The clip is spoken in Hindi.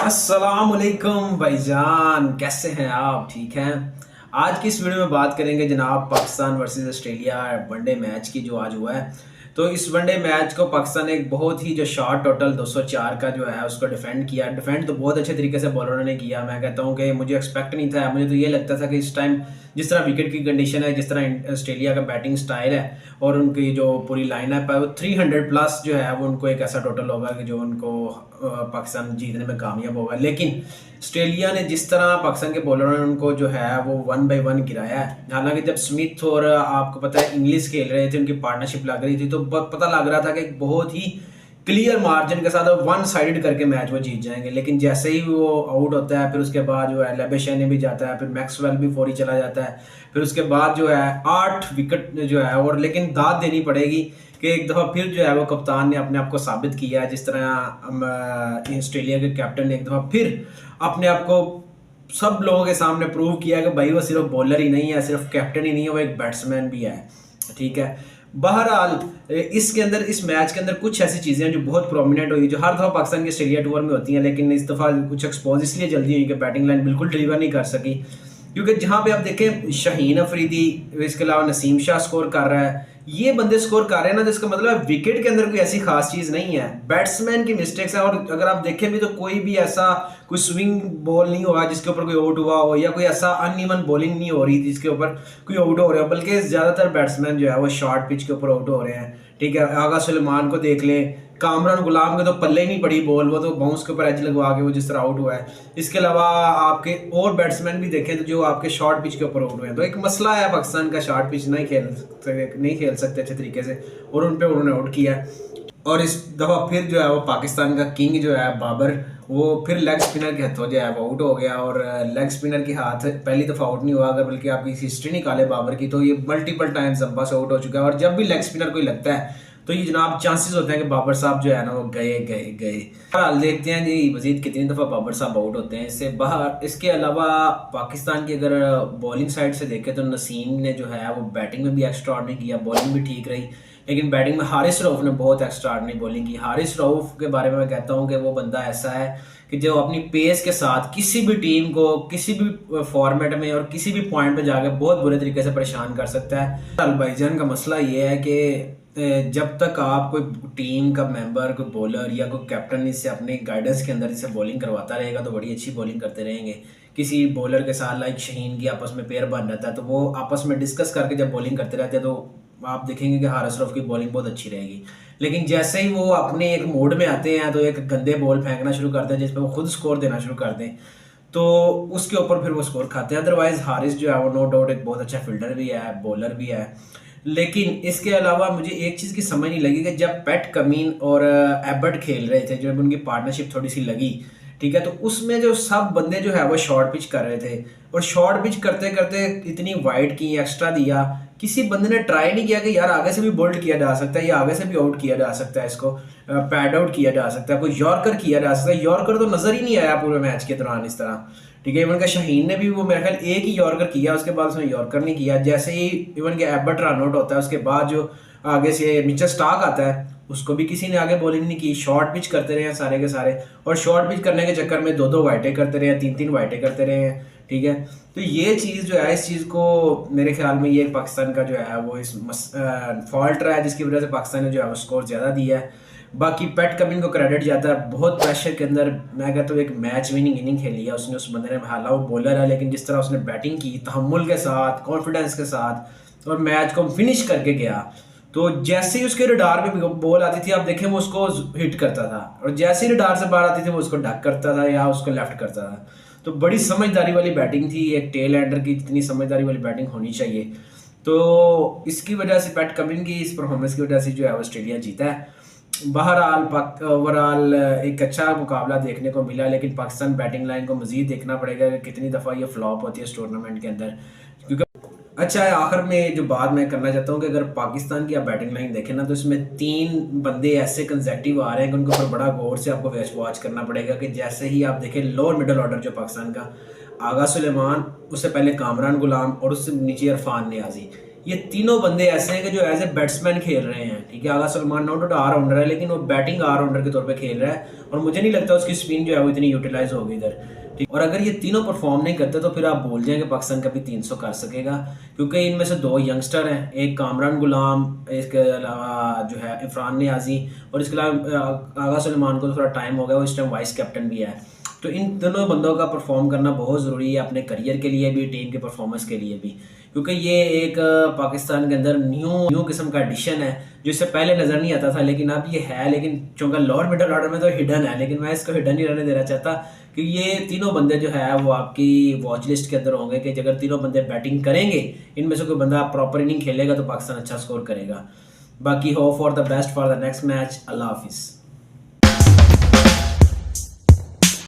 अस्सलामुअलैकुम भाईजान, कैसे हैं आप? ठीक हैं। आज की इस वीडियो में बात करेंगे जनाब Pakistan versus Australia one day match की जो आज हुआ है। तो इस वनडे मैच को पाकिस्तान ने एक बहुत ही जो शॉट टोटल 204 का जो है उसको डिफेंड किया। डिफेंड तो बहुत अच्छे तरीके से बॉलरों ने किया। मैं कहता हूं कि मुझे एक्सपेक्ट नहीं था। मुझे तो ये लगता था कि इस टाइम जिस तरह विकेट की कंडीशन है, जिस तरह ऑस्ट्रेलिया का बैटिंग स्टाइल है और उनकी जो पूरी लाइनअप है वो 300 प्लस जो है वो उनको एक ऐसा टोटल होगा कि जो उनको पाकिस्तान जीतने में कामयाब होगा। लेकिन ऑस्ट्रेलिया ने जिस तरह पाकिस्तान के बॉलरों ने उनको जो है वो 1 बाय 1 गिराया है। हालांकि जब स्मिथ और आपको पता है इंग्लिश खेल रहे थे, उनकी पार्टनरशिप लग रही थी, तो पता लग रहा था कि बहुत ही क्लियर मार्जिन के साथ वन साइडेड करके मैच वो जीत जाएंगे। लेकिन जैसे ही वो आउट होता है, फिर उसके बाद जो है लेबेशेने भी जाता है, फिर मैक्सवेल भी फौरी चला जाता है, फिर उसके बाद जो है 8 विकेट जो है। और लेकिन दाद देनी पड़ेगी कि एक दफ़ा फिर जो है वो कप्तान ने अपने आप को साबित किया है। जिस तरह ऑस्ट्रेलिया के कैप्टन ने एक दफ़ा फिर अपने आप को सब लोगों के सामने प्रूव किया कि भाई वो सिर्फ बॉलर ही नहीं है, सिर्फ कैप्टन ही नहीं है, वो एक बैट्समैन भी है। ठीक है। बहरहाल इसके अंदर, इस मैच के अंदर कुछ ऐसी चीज़ें हैं जो बहुत प्रोमिनेंट हुई, जो हर दफ़ा पाकिस्तान के ऑस्ट्रेलिया टूर में होती हैं, लेकिन इस दफ़ा कुछ एक्सपोज इसलिए जल्दी हुई कि बैटिंग लाइन बिल्कुल डिलीवर नहीं कर सकी। क्योंकि जहां पे आप देखें शाहीन अफरीदी, इसके अलावा नसीम शाह स्कोर कर रहा है, ये बंदे स्कोर कर रहे हैं ना, तो इसका मतलब विकेट के अंदर कोई ऐसी खास चीज नहीं है, बैट्समैन की मिस्टेक्स है। और अगर आप देखें भी तो कोई भी ऐसा कोई स्विंग बॉल नहीं हुआ जिसके ऊपर कोई आउट हुआ हो, या कोई ऐसा अनइवन बॉलिंग नहीं हो रही जिसके ऊपर कोई आउट हो रहा है, बल्कि ज्यादातर बैट्समैन जो है वो शॉर्ट पिच के ऊपर आउट हो रहे हैं। ठीक है। आगा सुलेमान को देख लें, कामरान गुलाम के तो पल्ले ही नहीं पड़ी बॉल, वो तो बाउंस के ऊपर एज लगवा के वो जिस तरह आउट हुआ है। इसके अलावा आपके और बैट्समैन भी देखें तो जो आपके शॉर्ट पिच के ऊपर आउट हुए हैं। तो एक मसला है पाकिस्तान का, शॉर्ट पिच नहीं खेल सकते अच्छे तरीके से, और उन पे उन्होंने आउट किया है। और इस दफ़ा फिर जो है वो पाकिस्तान का किंग जो है बाबर, वो फिर लेग स्पिनर के हाथों जो है वो आउट हो गया। और लेग स्पिनर के हाथ पहली दफ़ा आउट नहीं हुआ, अगर बल्कि आपकी हिस्ट्री निकाले बाबर की तो ये मल्टीपल टाइम्स अब्बास आउट हो चुका है। और जब भी लेग स्पिनर कोई लगता है तो ये जनाब चांसेस होते हैं कि बाबर साहब जो है ना वो गए गए गए। हाल देखते हैं जी मजीद कितनी दफ़ा बाबर साहब आउट होते हैं इससे बाहर। इसके अलावा पाकिस्तान की अगर बॉलिंग साइड से देखें तो नसीम ने जो है वो बैटिंग में भी एक्स्ट्राऑर्डिनरी किया, बॉलिंग भी ठीक रही, लेकिन बैटिंग में हारिस रऊफ ने बहुत एक्स्ट्राऑर्डिनरी बॉलिंग की। हारिस रऊफ के बारे में मैं कहता हूँ कि वो बंदा ऐसा है कि जो अपनी पेस के साथ किसी भी टीम को किसी भी फॉर्मेट में और किसी भी पॉइंट पे जाकर बहुत बुरे तरीके से परेशान कर सकता है। भाईजान का मसला ये है कि जब तक आप कोई टीम का मेंबर, कोई बॉलर या कोई कैप्टन इससे अपने गाइडेंस के अंदर इसे बॉलिंग करवाता रहेगा तो बड़ी अच्छी बॉलिंग करते रहेंगे। किसी बॉलर के साथ लाइक शहीन की आपस में पेयर बन रहता है, तो वो आपस में डिस्कस करके जब बॉलिंग करते रहते हैं तो आप देखेंगे कि हारिस रऊफ की बॉलिंग बहुत अच्छी रहेगी। लेकिन जैसे ही वो अपने एक मोड में आते हैं तो एक गंदे बॉल फेंकना शुरू करते हैं जिसपे वो खुद स्कोर देना शुरू कर दें, तो उसके ऊपर फिर वो स्कोर खाते हैं। अदरवाइज हारिस जो है वो नो डाउट एक बहुत अच्छा फील्डर भी है, बॉलर भी है। लेकिन इसके अलावा मुझे एक चीज़ की समझ नहीं लगी कि जब पैट कमिन और एबर्ट खेल रहे थे, जब उनकी पार्टनरशिप थोड़ी सी लगी, ठीक है, तो उसमें जो सब बंदे जो है वो शॉर्ट पिच कर रहे थे, और शॉर्ट पिच करते करते इतनी वाइड की एक्स्ट्रा दिया, किसी बंदे ने ट्राई नहीं किया कि यार आगे से भी बोल्ड किया जा सकता है या आगे से भी आउट किया जा सकता है, इसको पैड आउट किया जा सकता है, कोई यॉर्कर किया जा सकता है। यॉर्कर तो नजर ही नहीं आया पूरे मैच के दौरान इस तरह। ठीक है। इवन का शाहीन ने भी वो मेरे ख्याल एक ही यॉर्कर किया, उसके बाद उसने यॉर्कर नहीं किया। जैसे ही इवन के एबर्ट रन आउट होता है उसके बाद जो आगे से मिचेल स्टार्क आता है उसको भी किसी ने आगे बॉलिंग नहीं की, शॉर्ट पिच करते रहे सारे के सारे, और शॉर्ट पिच करने के चक्कर में 2-2 वाइटें करते रहे, 3-3 वाइटें करते रहे। ठीक है। तो ये चीज़ जो है, इस चीज़ को मेरे ख्याल में ये पाकिस्तान का जो है वो इस फॉल्ट रहा है, जिसकी वजह से पाकिस्तान ने जो है वो स्कोर ज़्यादा दिया है। बाकी पैट कमिंस को क्रेडिट जाता है, बहुत प्रेशर के अंदर मैं कहता हूँ एक मैच विनिंग इनिंग खेली है उसने। उस बंदे ने, हालांकि वो बॉलर है, लेकिन जिस तरह उसने बैटिंग की तहम्मुल के साथ, कॉन्फिडेंस के साथ, और मैच को फिनिश करके गया, तो जैसे ही उसके रडार पे बॉल आती थी आप देखें वो उसको हिट करता था, और जैसे ही रडार से बाहर आती थी वो उसको डक करता था या उसको लेफ्ट करता था। तो बड़ी समझदारी वाली बैटिंग थी, एक टेल एंडर की जितनी समझदारी वाली बैटिंग होनी चाहिए। तो इसकी वजह से पैट कमिंस की इस परफॉर्मेंस की वजह से जो है ऑस्ट्रेलिया जीता है। बहरहाल ओवरऑल एक अच्छा मुकाबला देखने को मिला, लेकिन पाकिस्तान बैटिंग लाइन को मजीद देखना पड़ेगा कि कितनी दफ़ा ये फ्लॉप होती है इस टूर्नामेंट के अंदर। क्योंकि अच्छा है, आखिर में जो बात मैं करना चाहता हूँ कि अगर पाकिस्तान की आप बैटिंग लाइन देखें ना, तो इसमें 3 बंदे ऐसे कंसेक्टिव आ रहे हैं कि उनके ऊपर बड़ा गौर से आपको वॉच करना पड़ेगा। कि जैसे ही आप देखें लोअर मिडल ऑर्डर जो पाकिस्तान का, आगा सुलेमान, उससे पहले कामरान गुलाम और उससे नीचे इरफान नियाजी, ये तीनों बंदे ऐसे हैं कि जो एज ए बैट्समैन खेल रहे हैं, ठीक है। आगा सलमान नॉट ऑलराउंडर है, लेकिन वो बैटिंग ऑलराउंडर के तौर पे खेल रहा है, और मुझे नहीं लगता उसकी स्पिन जो है वो इतनी यूटिलाइज होगी इधर, ठीक। और अगर ये तीनों परफॉर्म नहीं करते तो फिर आप भूल जाएं कि पाकिस्तान कभी 300 कर सकेगा, क्योंकि इनमें से 2 यंगस्टर हैं, एक कामरान गुलाम, इसके अलावा जो है इरफान नियाजी, और इसके अलावा आगा सलमान को तो थोड़ा टाइम हो गया, वो इस टाइम वाइस कैप्टन भी है। तो इन दोनों बंदों का परफॉर्म करना बहुत ज़रूरी है अपने करियर के लिए भी, टीम के परफॉर्मेंस के लिए भी, क्योंकि ये एक पाकिस्तान के अंदर न्यू किस्म का एडिशन है जो इससे पहले नज़र नहीं आता था, लेकिन अब ये है। लेकिन चूंकि लोअर मिडल ऑर्डर में तो हिडन है, लेकिन मैं इसको हिडन नहीं रहने देना चाहता, कि ये तीनों बंदे जो है वो आपकी वॉच लिस्ट के अंदर होंगे, कि अगर तीनों बंदे बैटिंग करेंगे, इनमें से कोई बंदा प्रॉपर इनिंग खेलेगा तो पाकिस्तान अच्छा स्कोर करेगा। बाकी hope for the best for the next match. अल्लाह हाफिज़।